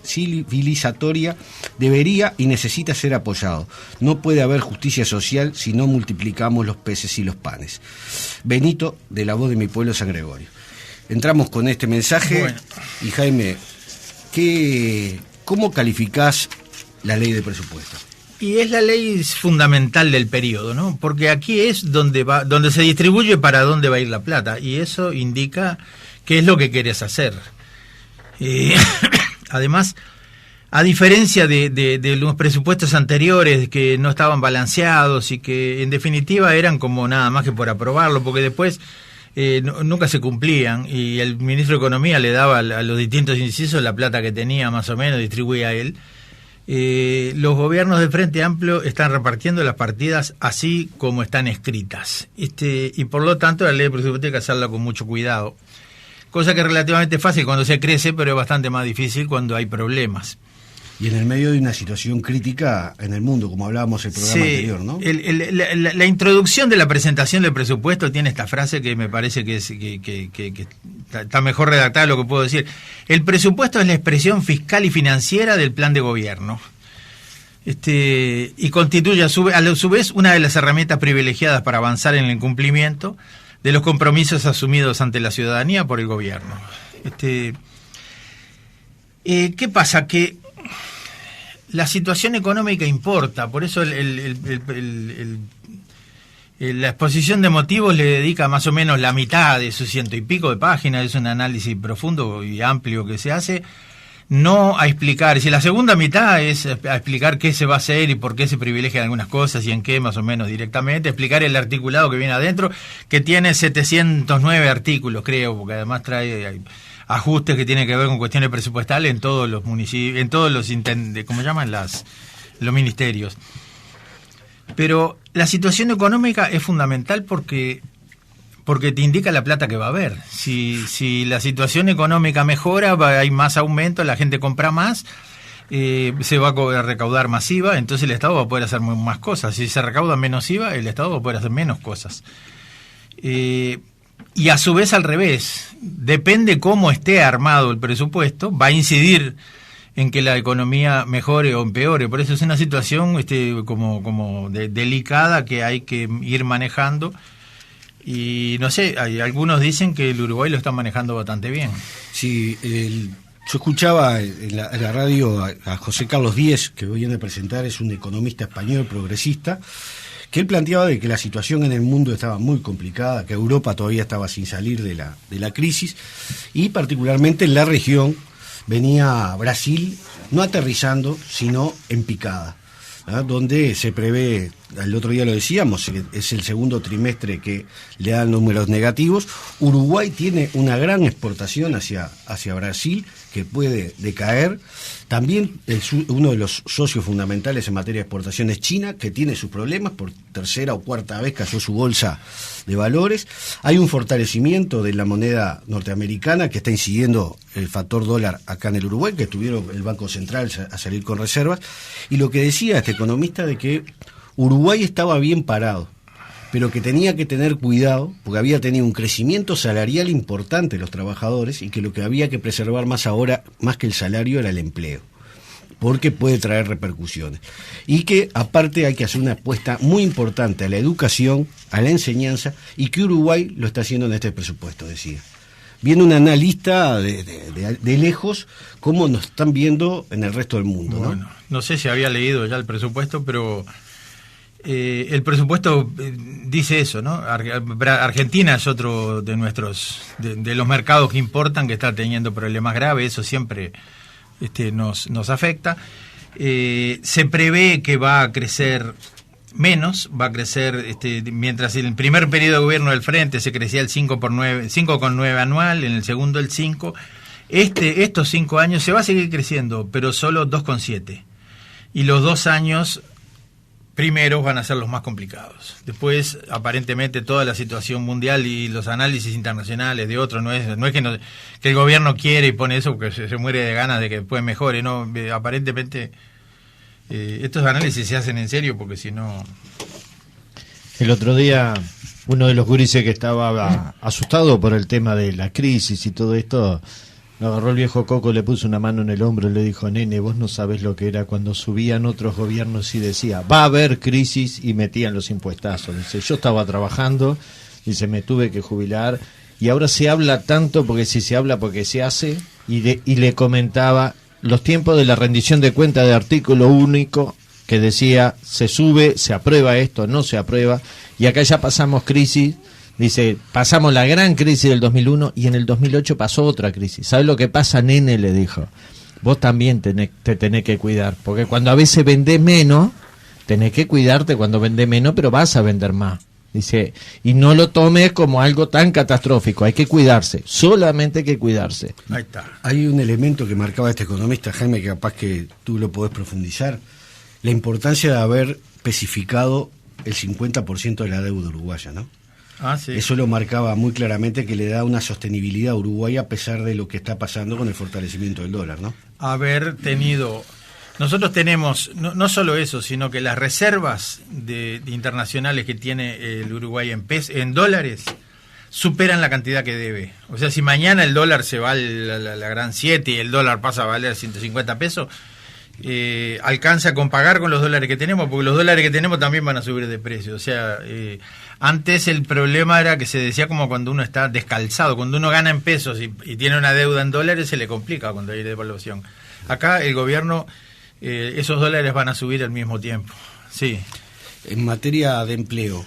civilizatoria. Debería y necesita ser apoyado. No puede haber justicia social si no multiplicamos los peces y los panes. Benito, de La Voz de mi Pueblo, San Gregorio. Entramos con este mensaje. Bueno. Y Jaime, ¿cómo calificás la ley de presupuesto? Y es la ley fundamental del periodo, ¿no? Porque aquí es donde se distribuye para dónde va a ir la plata, y eso indica qué es lo que querés hacer. Además, a diferencia de los presupuestos anteriores que no estaban balanceados y que en definitiva eran como nada más que por aprobarlo, porque después nunca se cumplían, y el ministro de Economía le daba a los distintos incisos la plata que tenía, más o menos, distribuía a él. Los gobiernos del Frente Amplio están repartiendo las partidas así como están escritas, y por lo tanto la ley de presupuesto hay que hacerla con mucho cuidado, cosa que es relativamente fácil cuando se crece, pero es bastante más difícil cuando hay problemas. Y en el medio de una situación crítica en el mundo, como hablábamos en el programa anterior, ¿no? La introducción de la presentación del presupuesto tiene esta frase que me parece que está mejor redactada de lo que puedo decir. El presupuesto es la expresión fiscal y financiera del plan de gobierno. Y constituye a su vez una de las herramientas privilegiadas para avanzar en el cumplimiento de los compromisos asumidos ante la ciudadanía por el gobierno. ¿Qué pasa? Que la situación económica importa, por eso la exposición de motivos le dedica más o menos la mitad de sus 100 y pico de páginas, es un análisis profundo y amplio que se hace, no a explicar, si la segunda mitad es a explicar qué se va a hacer y por qué se privilegian algunas cosas y en qué más o menos directamente, explicar el articulado que viene adentro, que tiene 709 artículos, creo, porque además trae ajustes que tienen que ver con cuestiones presupuestales en todos los municipios, en todos los ¿cómo llaman? Los ministerios. Pero la situación económica es fundamental porque te indica la plata que va a haber. Si la situación económica mejora, hay más aumento, la gente compra más, se va a recaudar más IVA, entonces el Estado va a poder hacer más cosas. Si se recauda menos IVA, el Estado va a poder hacer menos cosas. Y a su vez al revés, depende cómo esté armado el presupuesto, va a incidir en que la economía mejore o empeore. Por eso es una situación como delicada que hay que ir manejando. Y no sé, algunos dicen que el Uruguay lo está manejando bastante bien. Sí, yo escuchaba en la radio a José Carlos Díez, que hoy viene a presentar, es un economista español progresista, que él planteaba de que la situación en el mundo estaba muy complicada, que Europa todavía estaba sin salir de la crisis, y particularmente en la región venía Brasil no aterrizando, sino en picada, ¿ah? Donde se prevé, el otro día lo decíamos, es el segundo trimestre que le dan números negativos. Uruguay tiene una gran exportación hacia Brasil que puede decaer. También uno de los socios fundamentales en materia de exportación es China, que tiene sus problemas, por tercera o cuarta vez cayó su bolsa de valores. Hay un fortalecimiento de la moneda norteamericana que está incidiendo el factor dólar acá en el Uruguay, que tuvieron el Banco Central a salir con reservas. Y lo que decía este economista de que Uruguay estaba bien parado, pero que tenía que tener cuidado porque había tenido un crecimiento salarial importante de los trabajadores y que lo que había que preservar más ahora, más que el salario, era el empleo, porque puede traer repercusiones. Y que aparte hay que hacer una apuesta muy importante a la educación, a la enseñanza, y que Uruguay lo está haciendo en este presupuesto, decía. Viene un analista de lejos cómo nos están viendo en el resto del mundo. Bueno, no sé si había leído ya el presupuesto, pero el presupuesto dice eso, ¿no? Argentina es otro de de los mercados que importan, que está teniendo problemas graves, eso siempre nos afecta. Se prevé que va a crecer menos, va a crecer, mientras en el primer periodo de gobierno del Frente se crecía el 5,9 anual, en el segundo el 5, estos 5 años se va a seguir creciendo, pero solo 2,7. Y los 2 años primeros van a ser los más complicados. Después, aparentemente, toda la situación mundial y los análisis internacionales de otros, no es que el gobierno quiere y pone eso porque se muere de ganas de que después mejore, no, aparentemente estos análisis se hacen en serio porque si no... El otro día, uno de los gurises que estaba asustado por el tema de la crisis y todo esto, lo agarró el viejo Coco, le puso una mano en el hombro y le dijo: nene, vos no sabés lo que era cuando subían otros gobiernos y decía, va a haber crisis, y metían los impuestazos. Dice, yo estaba trabajando, dice, me tuve que jubilar, y ahora se habla tanto porque si se habla porque se hace, y le comentaba los tiempos de la rendición de cuenta de artículo único, que decía, se sube, se aprueba esto, no se aprueba, y acá ya pasamos crisis. Dice, pasamos la gran crisis del 2001 y en el 2008 pasó otra crisis. ¿Sabes lo que pasa, nene? Le dijo. Vos también te tenés que cuidar, porque cuando a veces vendés menos, tenés que cuidarte cuando vendés menos, pero vas a vender más. Dice, y no lo tomes como algo tan catastrófico, hay que cuidarse, solamente hay que cuidarse. Ahí está. Hay un elemento que marcaba este economista, Jaime, que capaz que tú lo podés profundizar, la importancia de haber especificado el 50% de la deuda uruguaya, ¿no? Ah, sí. Eso lo marcaba muy claramente, que le da una sostenibilidad a Uruguay a pesar de lo que está pasando con el fortalecimiento del dólar, ¿no? Haber tenido... Nosotros tenemos no solo eso, sino que las reservas internacionales que tiene el Uruguay en dólares superan la cantidad que debe. O sea, si mañana el dólar se va a la gran 7 y el dólar pasa a valer 150 pesos, alcanza con pagar con los dólares que tenemos, porque los dólares que tenemos también van a subir de precio. O sea, antes el problema era que se decía como cuando uno está descalzado, cuando uno gana en pesos y tiene una deuda en dólares, se le complica cuando hay devaluación. Acá el gobierno esos dólares van a subir al mismo tiempo. Sí. En materia de empleo,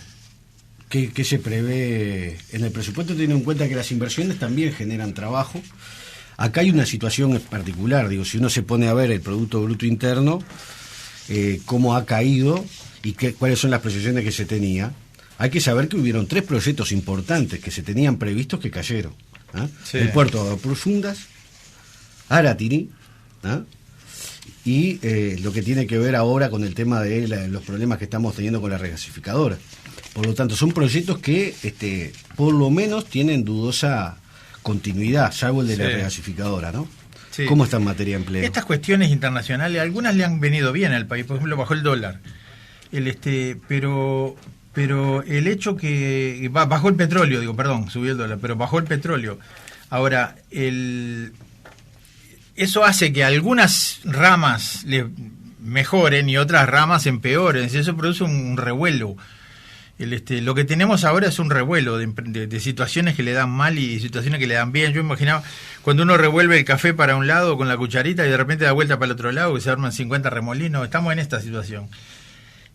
¿qué se prevé en el presupuesto, teniendo en cuenta que las inversiones también generan trabajo? Acá hay una situación particular, digo, si uno se pone a ver el Producto Bruto Interno, cómo ha caído y cuáles son las proyecciones que se tenía, hay que saber que hubieron 3 proyectos importantes que se tenían previstos que cayeron. Sí. El puerto de Profundas, Aratiri, y lo que tiene que ver ahora con el tema de los problemas que estamos teniendo con la regasificadora. Por lo tanto, son proyectos que por lo menos tienen dudosa continuidad, salvo el de la regasificadora, ¿no? Sí. ¿Cómo está en materia de empleo? Estas cuestiones internacionales, algunas le han venido bien al país, por ejemplo, bajó el dólar. Pero el hecho que bajó el petróleo, subió el dólar, pero bajó el petróleo. Ahora, eso hace que algunas ramas le mejoren y otras ramas empeoren. Eso produce un revuelo. Lo que tenemos ahora es un revuelo de situaciones que le dan mal y situaciones que le dan bien. Yo imaginaba cuando uno revuelve el café para un lado con la cucharita y de repente da vuelta para el otro lado, que se arman 50 remolinos. Estamos en esta situación.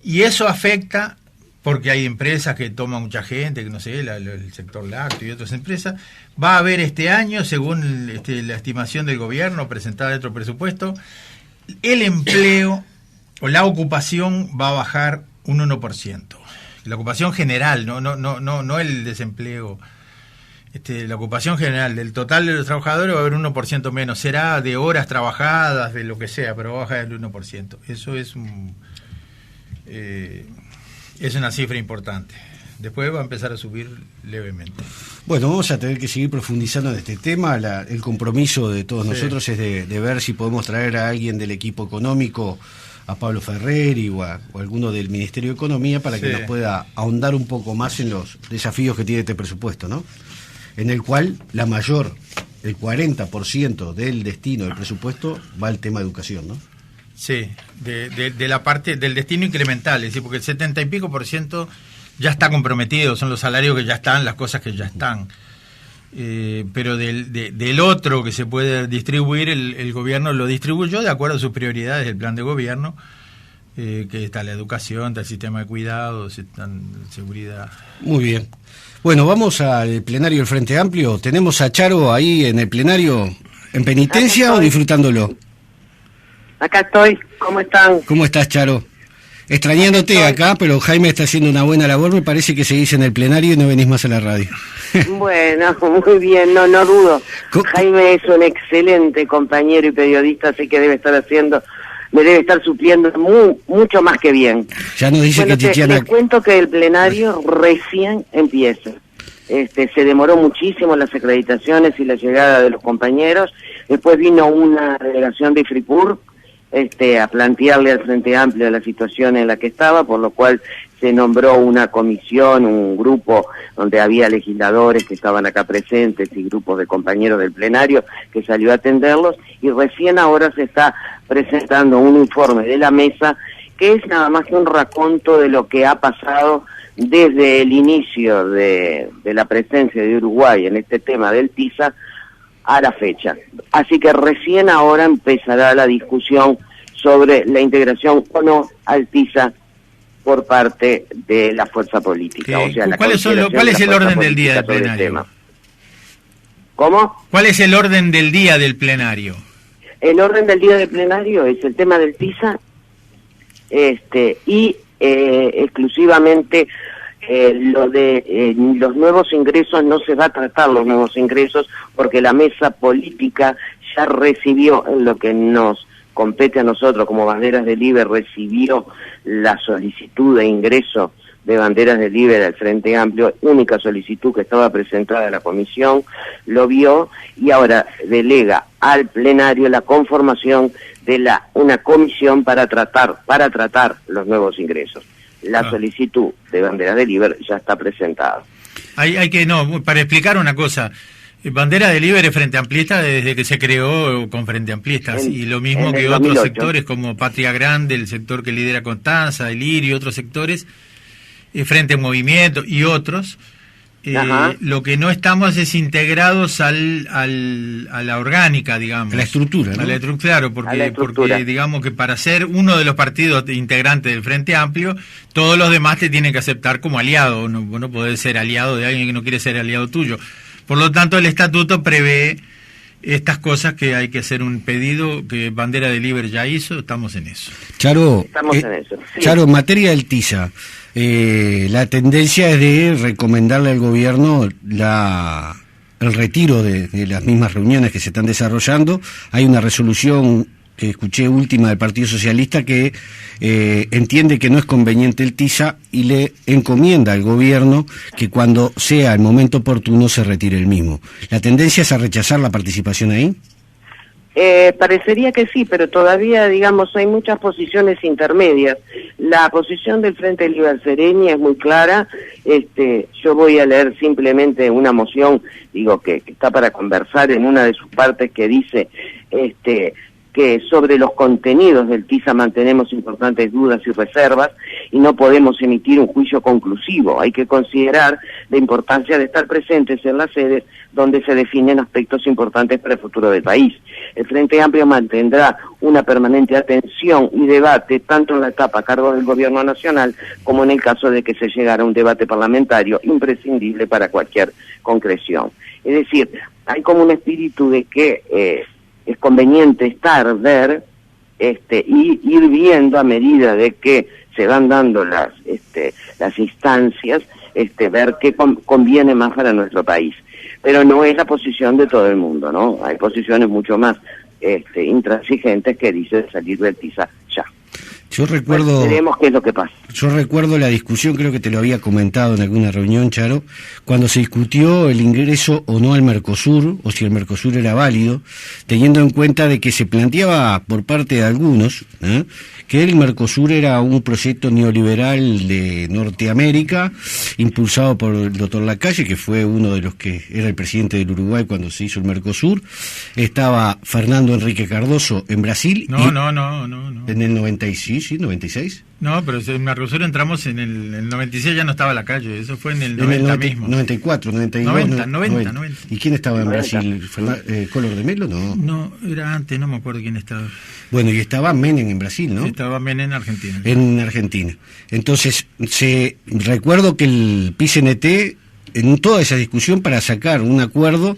Y eso afecta porque hay empresas que toman mucha gente, que no sé, el sector lácteo y otras empresas. Va a haber este año, según la estimación del gobierno presentada dentro del presupuesto, el empleo o la ocupación va a bajar un 1%. La ocupación general, no el desempleo. La ocupación general del total de los trabajadores va a haber un 1% menos. Será de horas trabajadas, de lo que sea, pero va a bajar el 1%. Eso es una cifra importante. Después va a empezar a subir levemente. Bueno, vamos a tener que seguir profundizando en este tema. El compromiso de todos nosotros es de ver si podemos traer a alguien del equipo económico, a Pablo Ferreri o alguno del Ministerio de Economía, para que nos pueda ahondar un poco más en los desafíos que tiene este presupuesto, ¿no? En el cual el 40% del destino del presupuesto va al tema educación, ¿no? Sí, de la parte del destino incremental, es decir, porque el 70 y pico % ya está comprometido, son los salarios que ya están, las cosas que ya están. Pero del otro que se puede distribuir, el gobierno lo distribuyó de acuerdo a sus prioridades del plan de gobierno, que está la educación, está el sistema de cuidados, está la seguridad. Muy bien. Bueno, vamos al plenario del Frente Amplio. ¿Tenemos a Charo ahí en el plenario en penitencia o disfrutándolo? Acá estoy, ¿cómo están? ¿Cómo estás, Charo? Extrañándote acá, pero Jaime está haciendo una buena labor, me parece que seguís en el plenario y no venís más a la radio. Bueno, muy bien, no dudo. Jaime es un excelente compañero y periodista, así que me debe estar supliendo mucho más que bien. Ya nos dice que Chichiana... Les cuento que el plenario recién empieza. Se demoró muchísimo las acreditaciones y la llegada de los compañeros. Después vino una delegación de Fripur a plantearle al Frente Amplio la situación en la que estaba, por lo cual se nombró una comisión, un grupo donde había legisladores que estaban acá presentes y grupos de compañeros del plenario que salió a atenderlos, y recién ahora se está presentando un informe de la mesa que es nada más que un raconto de lo que ha pasado desde el inicio de la presencia de Uruguay en este tema del TISA a la fecha. Así que recién ahora empezará la discusión sobre la integración o no al TISA por parte de la fuerza política. O sea, ¿Cuál es el orden del día del plenario? ¿Cómo? ¿Cuál es el orden del día del plenario? El orden del día del plenario es el tema del TISA y exclusivamente lo de los nuevos ingresos. No se va a tratar los nuevos ingresos porque la mesa política ya recibió, en lo que nos compete a nosotros como Banderas del IBE, recibió la solicitud de ingreso de Banderas del IBE del Frente Amplio, única solicitud que estaba presentada a la comisión, lo vio y ahora delega al plenario la conformación de una comisión para tratar los nuevos ingresos. La solicitud de Banderas del IBE ya está presentada. Para explicar una cosa, Banderas del IBE es Frente Amplista desde que se creó con Frente Amplistas, y lo mismo que otros 2008. Sectores como Patria Grande, el sector que lidera Constanza, el IRI y otros sectores, Frente Movimiento y otros, Lo que no estamos es integrados a la orgánica, digamos. A la estructura, ¿no? Claro, porque digamos que para ser uno de los partidos integrantes del Frente Amplio, todos los demás te tienen que aceptar como aliado. No podés ser aliado de alguien que no quiere ser aliado tuyo. Por lo tanto, el estatuto prevé estas cosas, que hay que hacer un pedido que Bandera de Libre ya hizo. Estamos en eso. Charo, estamos en eso. Sí. Charo, en materia del TISA, la tendencia es de recomendarle al gobierno el retiro de las mismas reuniones que se están desarrollando. Hay una resolución que escuché última del Partido Socialista que entiende que no es conveniente el TISA y le encomienda al gobierno que cuando sea el momento oportuno se retire el mismo. ¿La tendencia es a rechazar la participación ahí? Parecería que sí, pero todavía, digamos, hay muchas posiciones intermedias. La posición del Frente Libre Sereni es muy clara. Yo voy a leer simplemente una moción, que está para conversar en una de sus partes, que dice que sobre los contenidos del TISA mantenemos importantes dudas y reservas y no podemos emitir un juicio conclusivo. Hay que considerar la importancia de estar presentes en las sedes donde se definen aspectos importantes para el futuro del país. El Frente Amplio mantendrá una permanente atención y debate tanto en la etapa a cargo del Gobierno Nacional como en el caso de que se llegara a un debate parlamentario imprescindible para cualquier concreción. Es decir, hay como un espíritu de que es conveniente ver y ir viendo a medida de que se van dando las instancias, ver qué conviene más para nuestro país. Pero no es la posición de todo el mundo, ¿no? Hay posiciones mucho más intransigentes que dicen salir del TISA ya. Yo recuerdo... Veremos qué es lo que pasa. Yo recuerdo la discusión, creo que te lo había comentado en alguna reunión, Charo, cuando se discutió el ingreso o no al Mercosur, o si el Mercosur era válido, teniendo en cuenta de que se planteaba por parte de algunos, que el Mercosur era un proyecto neoliberal de Norteamérica, impulsado por el doctor Lacalle, que fue uno de los que era el presidente del Uruguay cuando se hizo el Mercosur. Estaba Fernando Henrique Cardoso en Brasil. No. En el 96. No, pero en Mercosur entramos en el 96, ya no estaba Lacalle, eso fue en el 90 mismo. 94, 92. 90. ¿Y quién estaba en Brasil? ¿Collor de Mello? No, era antes, no me acuerdo quién estaba. Bueno, y estaba Menem en Brasil, ¿no? Sí, estaba Menem en Argentina. En Argentina. Entonces, recuerdo que el PCNT, en toda esa discusión para sacar un acuerdo,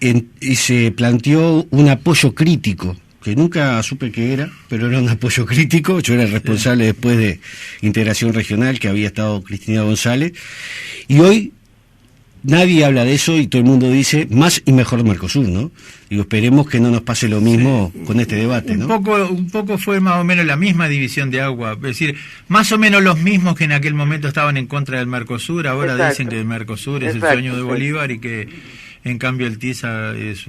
y se planteó un apoyo crítico, que nunca supe qué era, pero era un apoyo crítico. Yo era el responsable después de Integración Regional, que había estado Cristina González, y hoy nadie habla de eso y todo el mundo dice más y mejor Mercosur, ¿no? Esperemos que no nos pase lo mismo con este debate, ¿no? Un poco fue más o menos la misma división de agua, es decir, más o menos los mismos que en aquel momento estaban en contra del Mercosur, ahora dicen que el Mercosur es el sueño de Bolívar y que en cambio el TISA es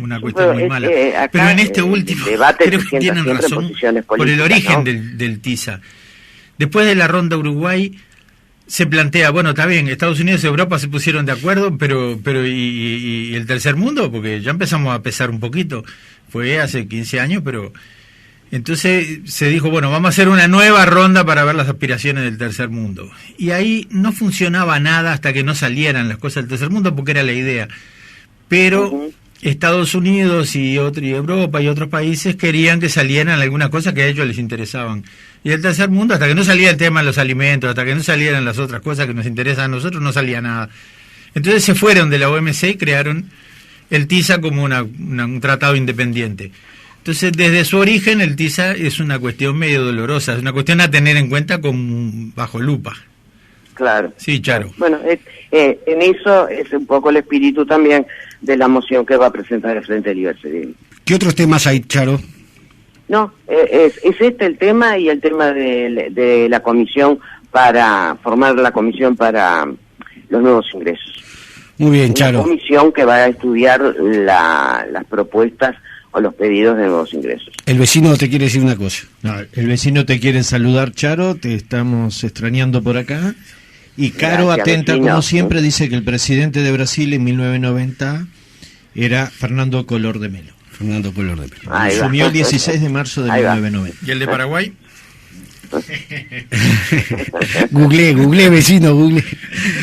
una cuestión muy mala. Pero en este último creo que tienen razón por el origen, ¿no? del TISA. Después de la ronda Uruguay se plantea, bueno, está bien, Estados Unidos y Europa se pusieron de acuerdo, pero ¿y el tercer mundo? Porque ya empezamos a pesar un poquito. Fue hace 15 años, pero... Entonces se dijo, bueno, vamos a hacer una nueva ronda para ver las aspiraciones del tercer mundo. Y ahí no funcionaba nada hasta que no salieran las cosas del tercer mundo, porque era la idea. Pero Estados Unidos y Europa y otros países querían que salieran algunas cosas que a ellos les interesaban. Y el tercer mundo, hasta que no salía el tema de los alimentos, hasta que no salieran las otras cosas que nos interesan a nosotros, no salía nada. Entonces se fueron de la OMC y crearon el TISA como un tratado independiente. Entonces, desde su origen, el TISA es una cuestión medio dolorosa, es una cuestión a tener en cuenta bajo lupa. Claro. Sí, Charo. Bueno, en eso es un poco el espíritu también de la moción que va a presentar el Frente Libre. ¿Qué otros temas hay, Charo? No, es este el tema y el tema de la comisión para formar la comisión para los nuevos ingresos. Muy bien, Charo. Una comisión que va a estudiar las propuestas o los pedidos de nuevos ingresos. El vecino te quiere decir una cosa. No, el vecino te quiere saludar, Charo, te estamos extrañando por acá. Y Caro, gracias, atenta vecino, como siempre, dice que el presidente de Brasil en 1990 era Fernando Collor de Mello. Fernando Collor de Mello. Asumió el 16 de marzo de 1990. ¿Y el de Paraguay? Googleé, vecino, googleé.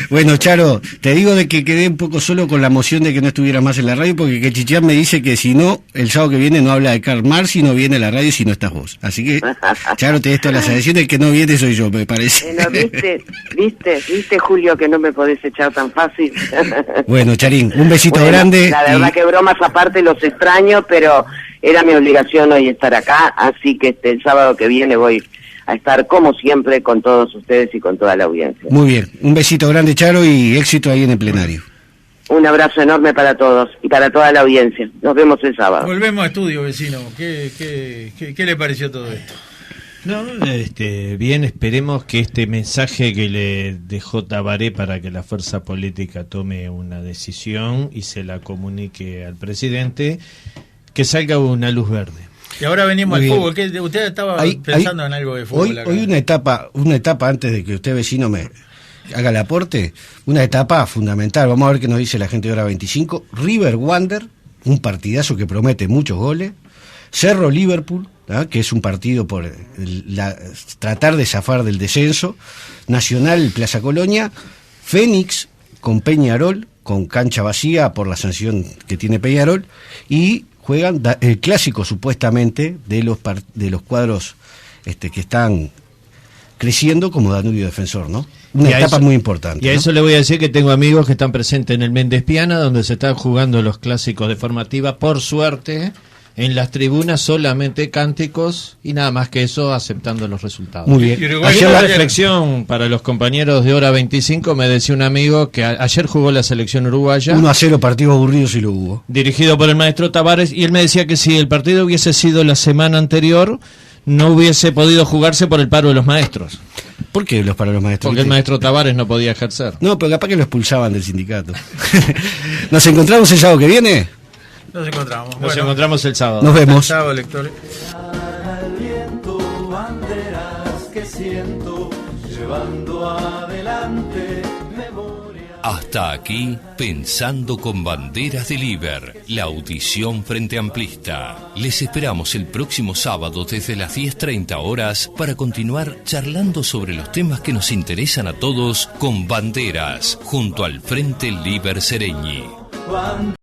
Bueno, Charo, te digo de que quedé un poco solo con la emoción de que no estuviera más en la radio, porque que Chichán me dice que si no, el sábado que viene no habla de Karl Marx y no viene a la radio si no estás vos. Así que, Charo, te esto la selección, el que no viene soy yo, me parece. Bueno, viste, Julio, que no me podés echar tan fácil. Bueno, Charín, un besito grande. La verdad que bromas aparte los extraño, pero era mi obligación hoy estar acá, así que el sábado que viene voy a estar como siempre con todos ustedes y con toda la audiencia. Muy bien, un besito grande, Charo, y éxito ahí en el plenario. Un abrazo enorme para todos y para toda la audiencia. Nos vemos el sábado. Volvemos a estudio, vecino. ¿Qué le pareció todo esto? No, bien, esperemos que este mensaje que le dejó Tabaré para que la fuerza política tome una decisión y se la comunique al presidente, que salga una luz verde. Y ahora venimos al fútbol. ¿Usted estaba pensando en algo de fútbol? Hoy una etapa antes de que usted, vecino, me haga el aporte, una etapa fundamental. Vamos a ver qué nos dice la gente de Hora 25. River Wander, un partidazo que promete muchos goles. Cerro Liverpool, que es un partido por tratar de zafar del descenso. Nacional Plaza Colonia. Fénix con Peñarol, con cancha vacía por la sanción que tiene Peñarol. Y juegan el clásico supuestamente de los cuadros que están creciendo como Danubio Defensor, ¿no? Una etapa muy importante. Y a eso le voy a decir que tengo amigos que están presentes en el Méndez Piana, donde se están jugando los clásicos de formativa. Por suerte, en las tribunas solamente cánticos y nada más que eso, aceptando los resultados. Muy bien. Ayer la reflexión para los compañeros de Hora 25, me decía un amigo que ayer jugó la selección uruguaya. 1-0, partido aburrido si lo hubo. Dirigido por el maestro Tavares, y él me decía que si el partido hubiese sido la semana anterior, no hubiese podido jugarse por el paro de los maestros. ¿Por qué los paros de los maestros? Porque el maestro Tavares no podía ejercer. No, pero capaz que lo expulsaban del sindicato. ¿Nos encontramos el sábado que viene? Nos encontramos. Nos encontramos el sábado. Nos vemos. El sábado, lectores. Al viento, banderas que siento, llevando adelante memoria. Hasta aquí, Pensando con Banderas del Iber, la audición Frente Amplista. Les esperamos el próximo sábado desde las 10:30 horas para continuar charlando sobre los temas que nos interesan a todos con Banderas, junto al Frente Liber Sereñi.